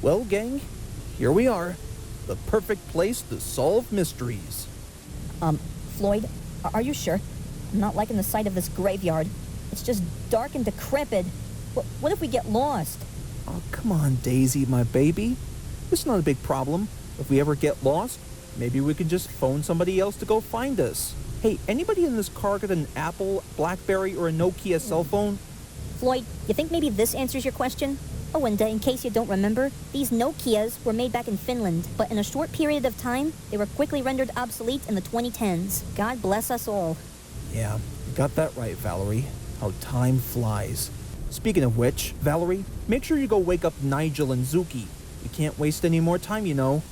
Well, gang, here we are. The perfect place to solve mysteries. Floyd, are you sure? I'm not liking the sight of this graveyard. It's just dark and decrepit. What if we get lost? Oh, come on, Daisy, my baby. It's not a big problem. If we ever get lost, maybe we can just phone somebody else to go find us. Hey, anybody in this car got an Apple, BlackBerry, or a Nokia cell phone? Floyd, you think maybe this answers your question? Oh, and in case you don't remember, these Nokias were made back in Finland, but in a short period of time, they were quickly rendered obsolete in the 2010s. God bless us all. Yeah, you got that right, Valerie. How time flies. Speaking of which, Valerie, make sure you go wake up Nigel and Zuki. We can't waste any more time, you know.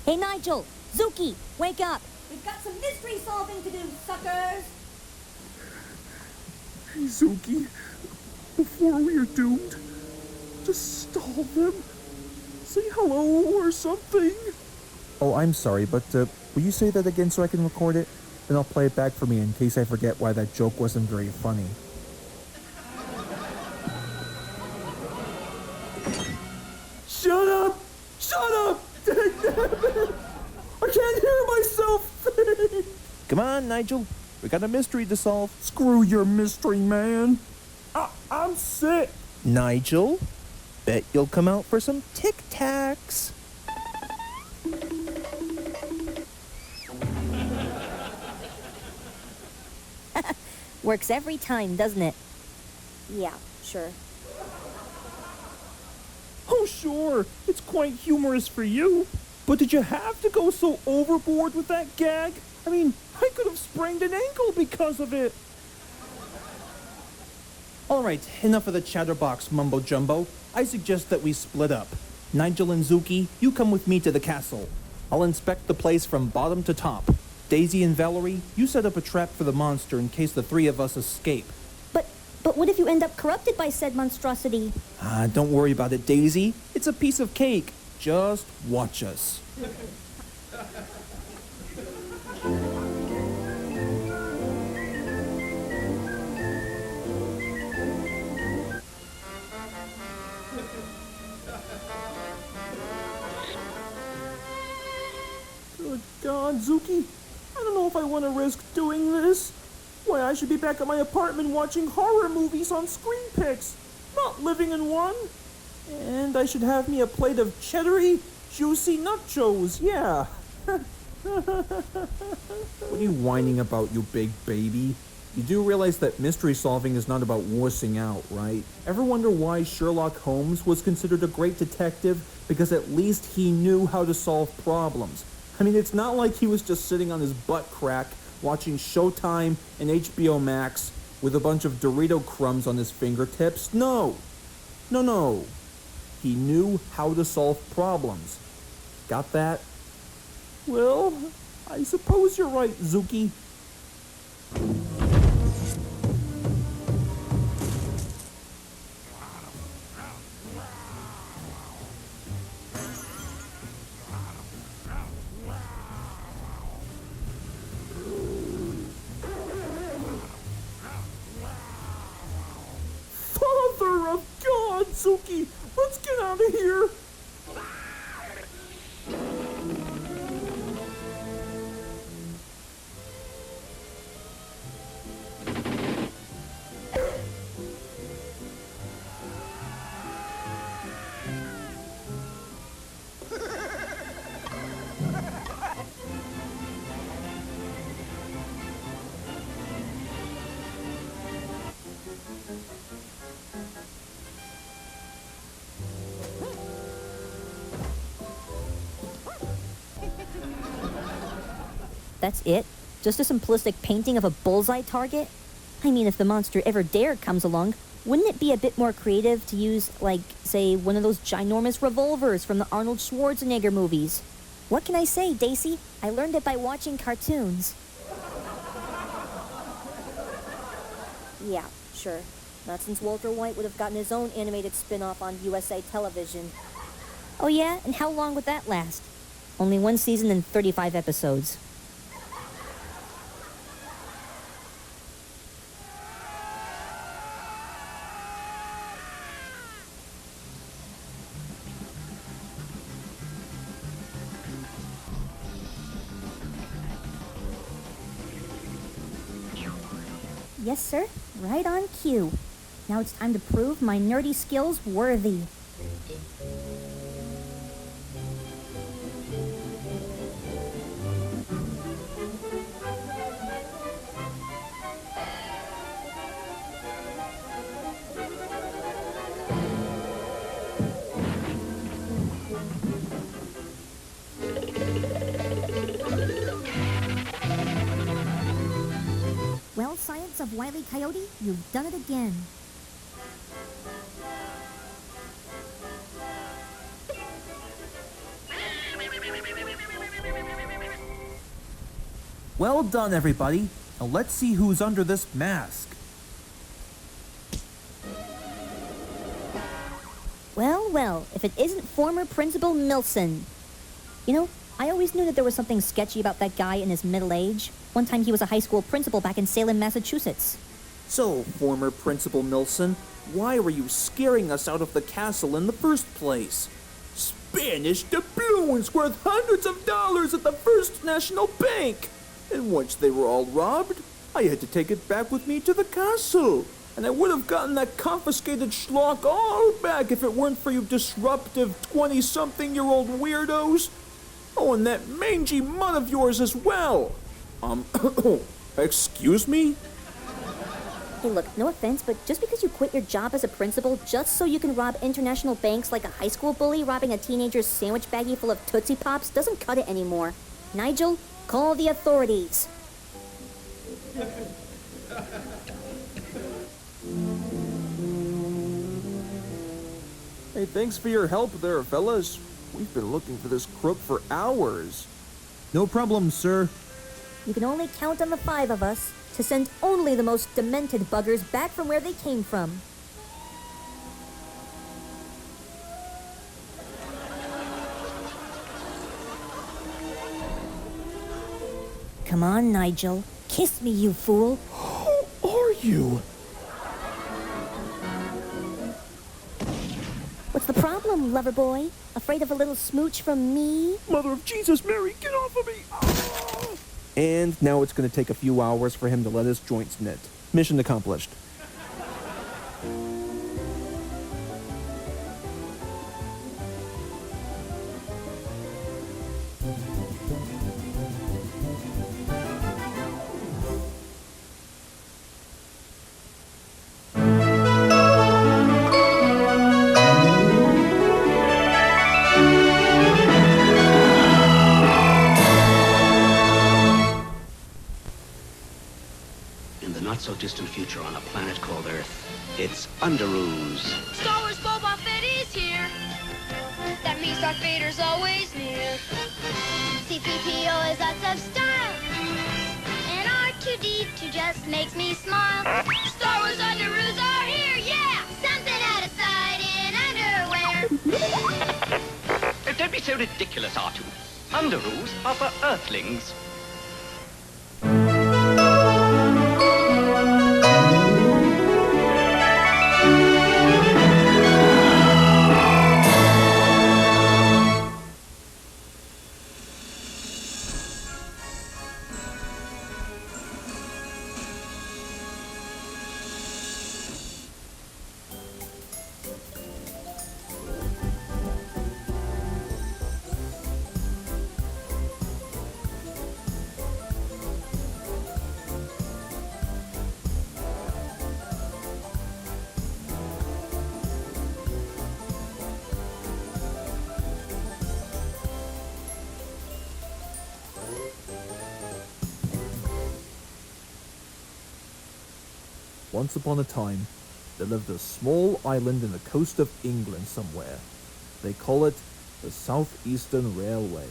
Hey, Nigel! Zuki! Wake up! We've got some mystery solving to do, suckers! Hey, Zuki, before we are doomed, just stall them. Say hello or something. Oh, I'm sorry, but will you say that again so I can record it? Then I'll play it back for me in case I forget why that joke wasn't very funny. Shut up! Shut up! I can't hear myself! Come on, Nigel. We got a mystery to solve. Screw your mystery, man. I'm sick. Nigel, bet you'll come out for some Tic Tacs. Works every time, doesn't it? Yeah, sure. Oh, sure. It's quite humorous for you. But did you have to go so overboard with that gag? I mean, I could have sprained an ankle because of it. All right, enough of the chatterbox mumbo-jumbo. I suggest that we split up. Nigel and Zuki, you come with me to the castle. I'll inspect the place from bottom to top. Daisy and Valerie, you set up a trap for the monster in case the three of us escape. But what if you end up corrupted by said monstrosity? Don't worry about it, Daisy. It's a piece of cake. Just watch us. Good God, Zuki. I don't know if I want to risk doing this. Why, I should be back at my apartment watching horror movies on Screen Picks, not living in one. And I should have me a plate of cheddary, juicy nachos, yeah. What are you whining about, you big baby? You do realize that mystery solving is not about wussing out, right? Ever wonder why Sherlock Holmes was considered a great detective? Because at least he knew how to solve problems. I mean, it's not like he was just sitting on his butt crack watching Showtime and HBO Max with a bunch of Dorito crumbs on his fingertips. No. He knew how to solve problems. Got that? Well, I suppose you're right, Zuki. Father of God, Zuki! Let's get out of here! That's it? Just a simplistic painting of a bullseye target? I mean, if the monster ever dared comes along, wouldn't it be a bit more creative to use, like, say, one of those ginormous revolvers from the Arnold Schwarzenegger movies? What can I say, Daisy? I learned it by watching cartoons. Yeah, sure. Not since Walter White would have gotten his own animated spin-off on USA Television. Oh yeah? And how long would that last? Only one season and 35 episodes. Yes, sir. Right on cue. Now it's time to prove my nerdy skills worthy. Well, Science of Wile E. Coyote, you've done it again. Well done, everybody. Now let's see who's under this mask. Well, well, if it isn't former Principal Milson. You know, I always knew that there was something sketchy about that guy in his middle age. One time he was a high school principal back in Salem, Massachusetts. So, former Principal Milson, why were you scaring us out of the castle in the first place? Spanish doubloons worth hundreds of dollars at the First National Bank! And once they were all robbed, I had to take it back with me to the castle. And I would have gotten that confiscated schlock all back if it weren't for you disruptive 20-something-year-old weirdos. Oh, and that mangy mutt of yours as well. Excuse me? Hey, look, no offense, but just because you quit your job as a principal just so you can rob international banks like a high school bully robbing a teenager's sandwich baggie full of Tootsie Pops doesn't cut it anymore. Nigel, call the authorities. Hey, thanks for your help there, fellas. We've been looking for this crook for hours. No problem, sir. You can only count on the 5 of us to send only the most demented buggers back from where they came from. Come on, Nigel. Kiss me, you fool. Who are you? What's the problem, lover boy? Afraid of a little smooch from me? Mother of Jesus, Mary, get off of me! Ah! And now it's going to take a few hours for him to let his joints knit. Mission accomplished. In the not-so-distant future on a planet called Earth, it's Underoos. Star Wars Boba Fett is here. That means Darth Vader's always near. C-3PO is lots of style. And R2-D2 just makes me smile. Star Wars Underoos are here, yeah! Something out of sight in underwear. Don't be so ridiculous, R2. Underoos are for Earthlings. Once upon a time, there lived a small island in the coast of England somewhere. They call it the Southeastern Railway.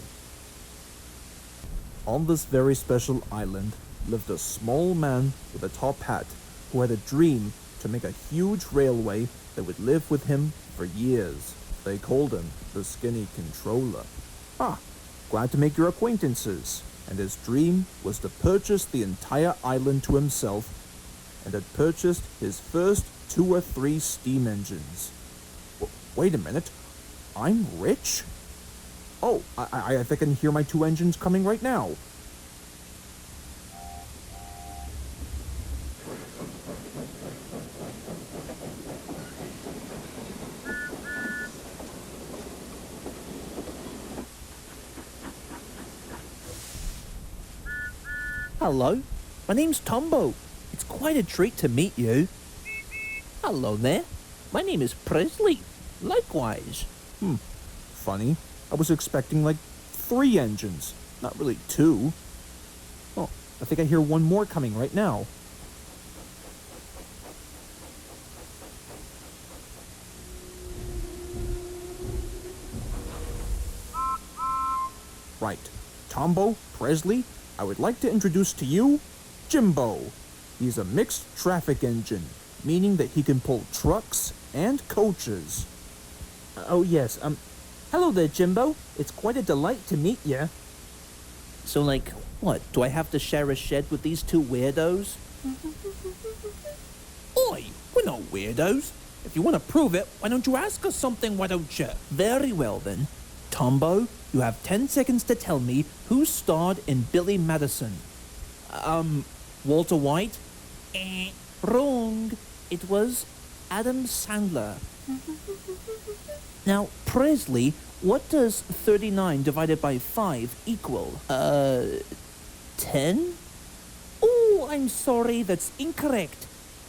On this very special island lived a small man with a top hat who had a dream to make a huge railway that would live with him for years. They called him the Skinny Controller. Ah, glad to make your acquaintances. And his dream was to purchase the entire island to himself, and had purchased his first 2 or 3 steam engines. Wait a minute, I'm rich? Oh, I think I can hear my 2 engines coming right now. Hello, my name's Tombo. It's quite a treat to meet you. Hello there, my name is Presley. Likewise. Funny. I was expecting like 3 engines, not really 2. Oh, I think I hear one more coming right now. Right. Tombo, Presley, I would like to introduce to you Jimbo. He's a mixed traffic engine, meaning that he can pull trucks and coaches. Oh, yes. Hello there, Jimbo. It's quite a delight to meet you. So, like, what? Do I have to share a shed with these 2 weirdos? Oi, we're not weirdos. If you want to prove it, why don't you ask us something, why don't you? Very well, then. Tombo, you have 10 seconds to tell me who starred in Billy Madison. Walter White? Wrong. It was Adam Sandler. Now, Presley, what does 39 divided by 5 equal? 10? Oh, I'm sorry, that's incorrect.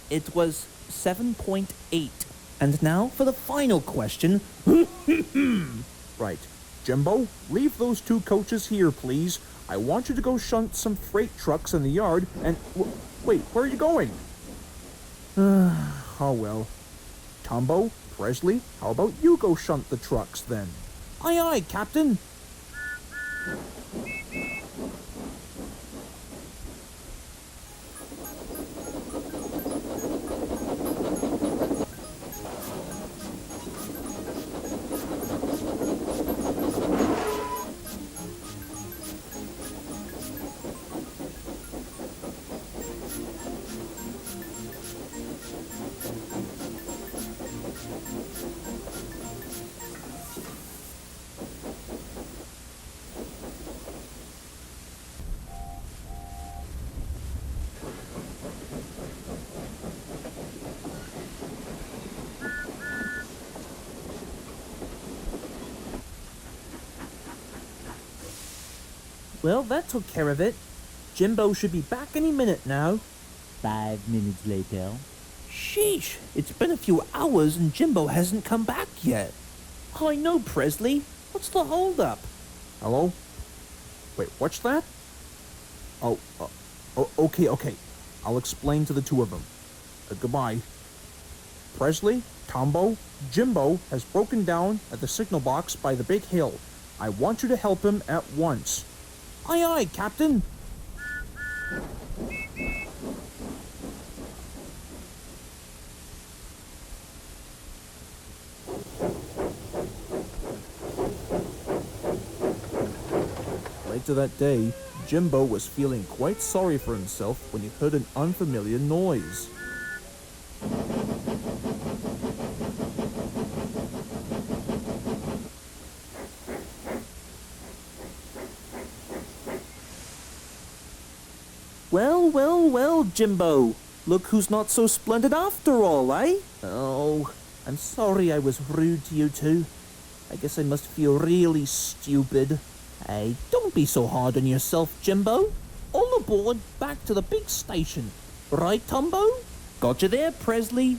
It was 7.8. And now for the final question. Right. Jimbo, leave those 2 coaches here, please. I want you to go shunt some freight trucks in the yard and... wait, where are you going? Oh well. Tombo, Presley, how about you go shunt the trucks then? Aye aye, Captain. Well, that took care of it. Jimbo should be back any minute now. 5 minutes later. Sheesh, it's been a few hours and Jimbo hasn't come back yet. I know, Presley. What's the holdup? Hello? Wait, what's that? Oh, okay. I'll explain to the 2 of them. Goodbye. Presley, Tombo, Jimbo has broken down at the signal box by the big hill. I want you to help him at once. Aye aye, Captain. Later that day, Jimbo was feeling quite sorry for himself when he heard an unfamiliar noise. Well, Jimbo. Look who's not so splendid after all, eh? Oh, I'm sorry I was rude to you 2. I guess I must feel really stupid. Hey, don't be so hard on yourself, Jimbo. All aboard, back to the big station. Right, Tombo? Got you there, Presley.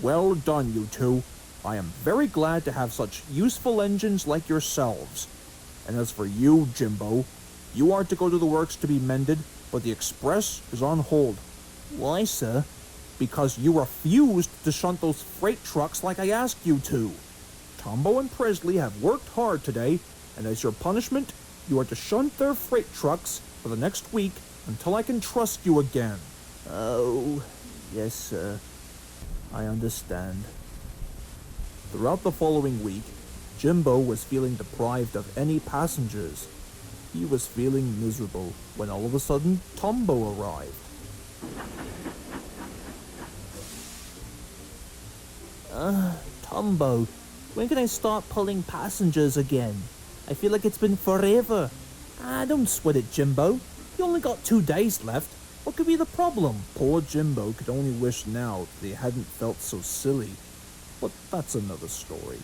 Well done, you 2. I am very glad to have such useful engines like yourselves. And as for you, Jimbo, you are to go to the works to be mended, but the express is on hold. Why, sir? because you refused to shunt those freight trucks like I asked you to. Tombo and Presley have worked hard today, and as your punishment, you are to shunt their freight trucks for the next week until I can trust you again. Oh, yes, sir. I understand. Throughout the following week, Jimbo was feeling deprived of any passengers. He was feeling miserable when all of a sudden Tombo arrived. Tombo, when can I start pulling passengers again? I feel like it's been forever. Don't sweat it, Jimbo. You only got 2 days left. What could be the problem? Poor Jimbo could only wish now that he hadn't felt so silly. But that's another story.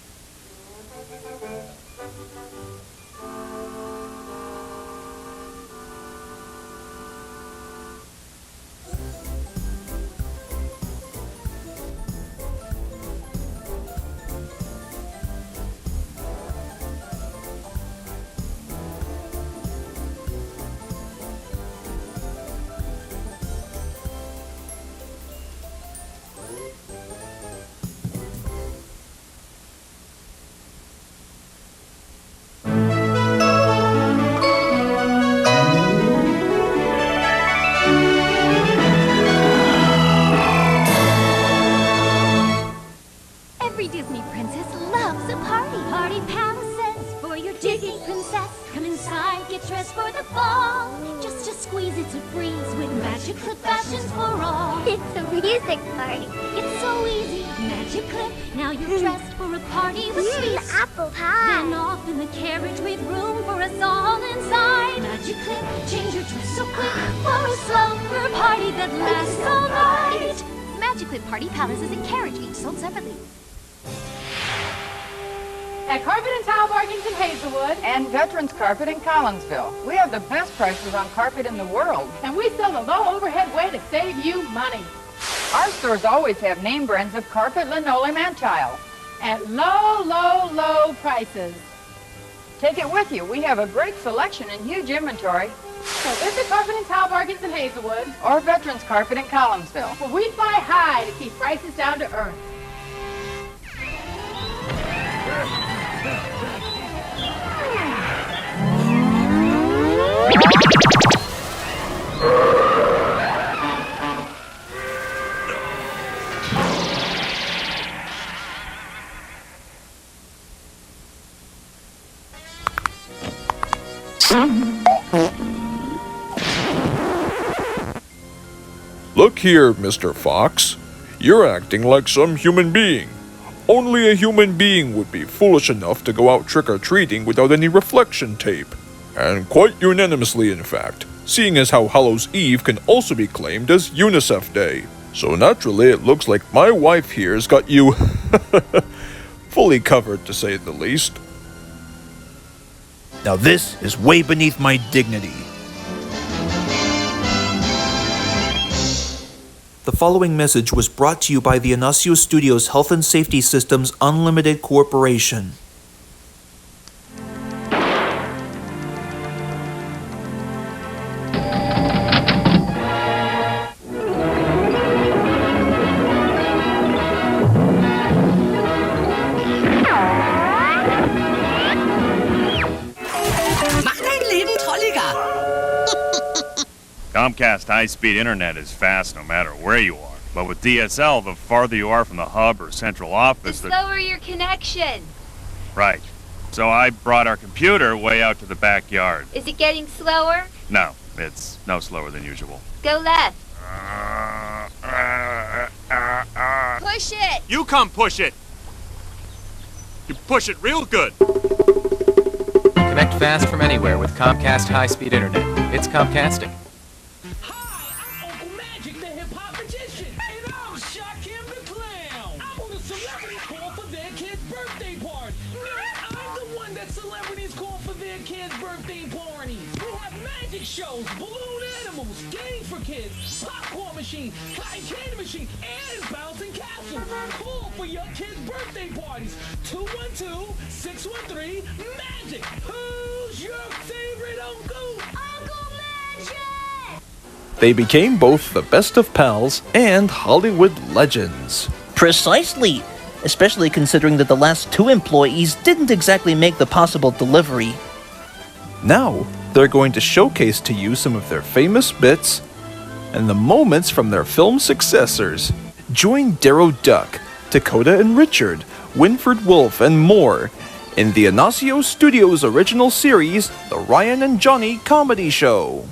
Every Disney princess loves a party. Party palaces for your Disney princess. Come inside, get dressed for the ball. Just to squeeze, it's a breeze with Magic Clip fashions for all. It's a music party. It's so easy, Magic Clip. Now you're dressed for a party with sweets. Apple pie. Then off in the carriage with room for us all inside. Magic Clip, change your dress so quick for a slumber party that lasts all night. Magic Clip Party Palaces and Carriage, each sold separately. At Carpet and Tile Bargains in Hazelwood And Veterans Carpet in Collinsville. We have the best prices on carpet in the world. and we sell the low overhead way to save you money Our stores always have name brands of carpet, linoleum, and tile. at low, low, low prices. Take it with you. We have a great selection and huge inventory. So visit Carpet and Tile Bargains in Hazelwood, Or Veterans Carpet in Collinsville. where we fly high to keep prices down to earth. Look here, Mr. Fox. You're acting like some human being. Only a human being would be foolish enough to go out trick-or-treating without any reflection tape. And quite unanimously, in fact, seeing as how Hallows' Eve can also be claimed as UNICEF Day. So naturally, it looks like my wife here's got you fully covered, to say the least. Now this is way beneath my dignity. The following message was brought to you by the Inacio Studios Health and Safety Systems Unlimited Corporation. Comcast high-speed internet is fast no matter where you are. But with DSL, the farther you are from the hub or central office, The slower your connection. Right. So I brought our computer way out to the backyard. Is it getting slower? No, it's no slower than usual. Go left. Push it. You come push it! You push it real good! Connect fast from anywhere with Comcast high-speed internet. It's Comcastic. Shows, balloon animals, games for kids, popcorn machine, cotton candy machine, and bouncing castle. Call for your kids' birthday parties. 212-613-MAGIC. Who's your favorite uncle? Uncle Magic! They became both the best of pals and Hollywood legends. Precisely. Especially considering that the last two employees didn't exactly make the possible delivery. Now, they're going to showcase to you some of their famous bits and the moments from their film successors. Join Darrow Duck, Dakota and Richard, Winfred Wolfe, and more in the Inacio Studios original series, The Ryan and Johnny Comedy Show.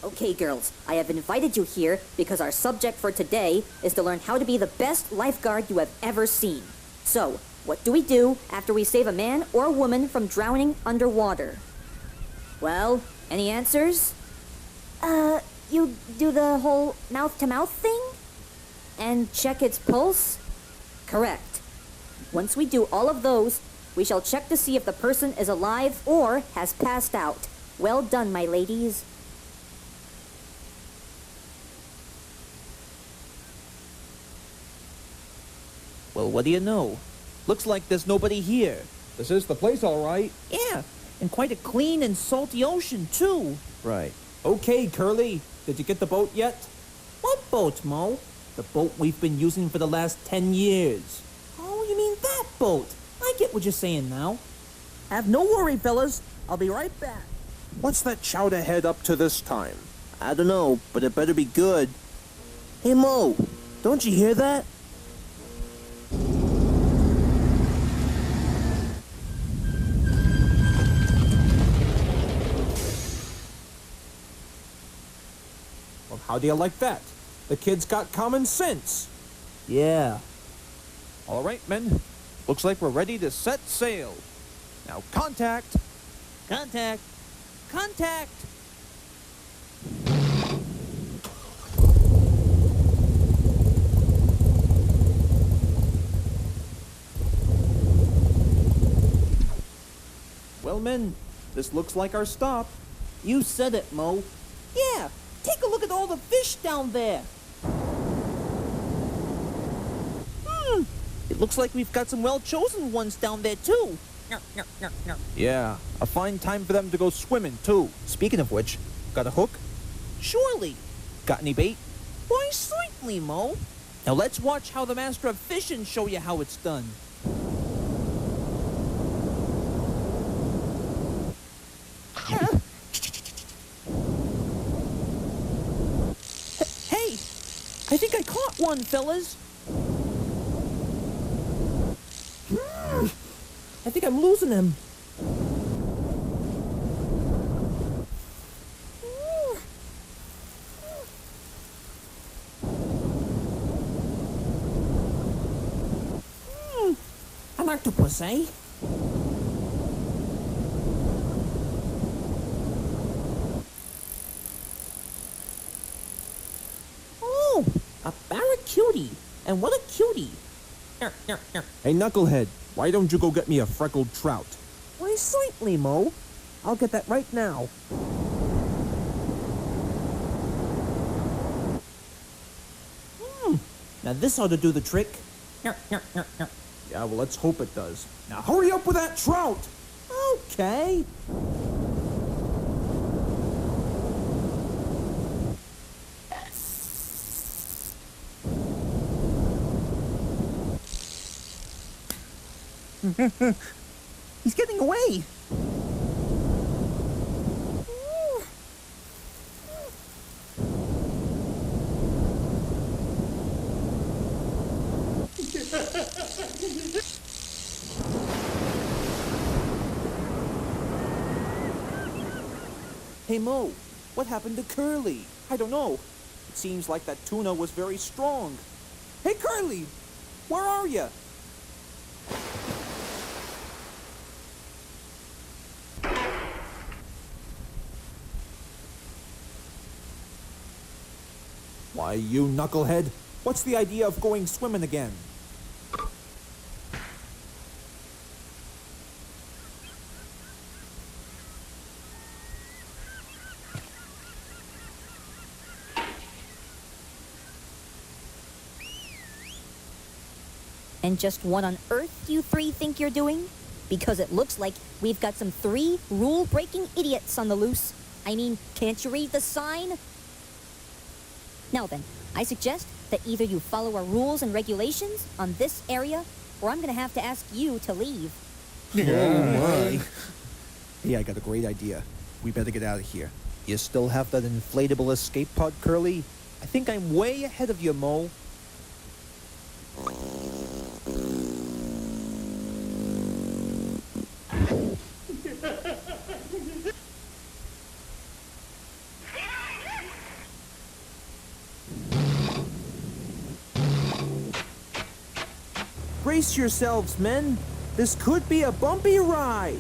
Okay, girls, I have invited you here because our subject for today is to learn how to be the best lifeguard you have ever seen. So, what do we do after we save a man or a woman from drowning underwater? Well, any answers? You do the whole mouth-to-mouth thing? And check its pulse? Correct. Once we do all of those, we shall check to see if the person is alive or has passed out. Well done, my ladies. Well, what do you know? Looks like there's nobody here. This is the place, all right. Yeah, and quite a clean and salty ocean, too. Right. Okay, Curly, did you get the boat yet? What boat, Mo? The boat we've been using for the last 10 years. Oh, you mean that boat? I get what you're saying now. Have no worry, fellas. I'll be right back. What's that chowder head up to this time? I don't know, but it better be good. Hey, Mo, don't you hear that? Well, how do you like that? The kid's got common sense. Yeah. All right, men. Looks like we're ready to set sail. Now, contact. Contact. Contact. Well, men, this looks like our stop. You said it, Mo. Yeah, take a look at all the fish down there. It looks like we've got some well-chosen ones down there, too. Yeah, a fine time for them to go swimming, too. Speaking of which, got a hook? Surely. Got any bait? Why, certainly, Mo. Now let's watch how the master of fishing show you how it's done. Hey, I think I caught one, fellas. I think I'm losing him. An octopus, eh? Oh, a barracuda. And what a cutie. Hey, Knucklehead, why don't you go get me a freckled trout? Why, certainly, Mo. I'll get that right now. Now this ought to do the trick. Yeah, well, let's hope it does. Now hurry up with that trout! Okay. He's getting away. Hey, Mo, what happened to Curly? I don't know. It seems like that tuna was very strong. Hey, Curly! Where are you? Why, you knucklehead, what's the idea of going swimming again? And just what on earth you three think you're doing? Because it looks like we've got some 3 rule-breaking idiots on the loose. I mean, can't you read the sign? Now then, I suggest that either you follow our rules and regulations on this area, or I'm gonna have to ask you to leave. Oh my. Hey, I got a great idea. We better get out of here. You still have that inflatable escape pod, Curly? I think I'm way ahead of you, Mo. Brace yourselves, men. This could be a bumpy ride.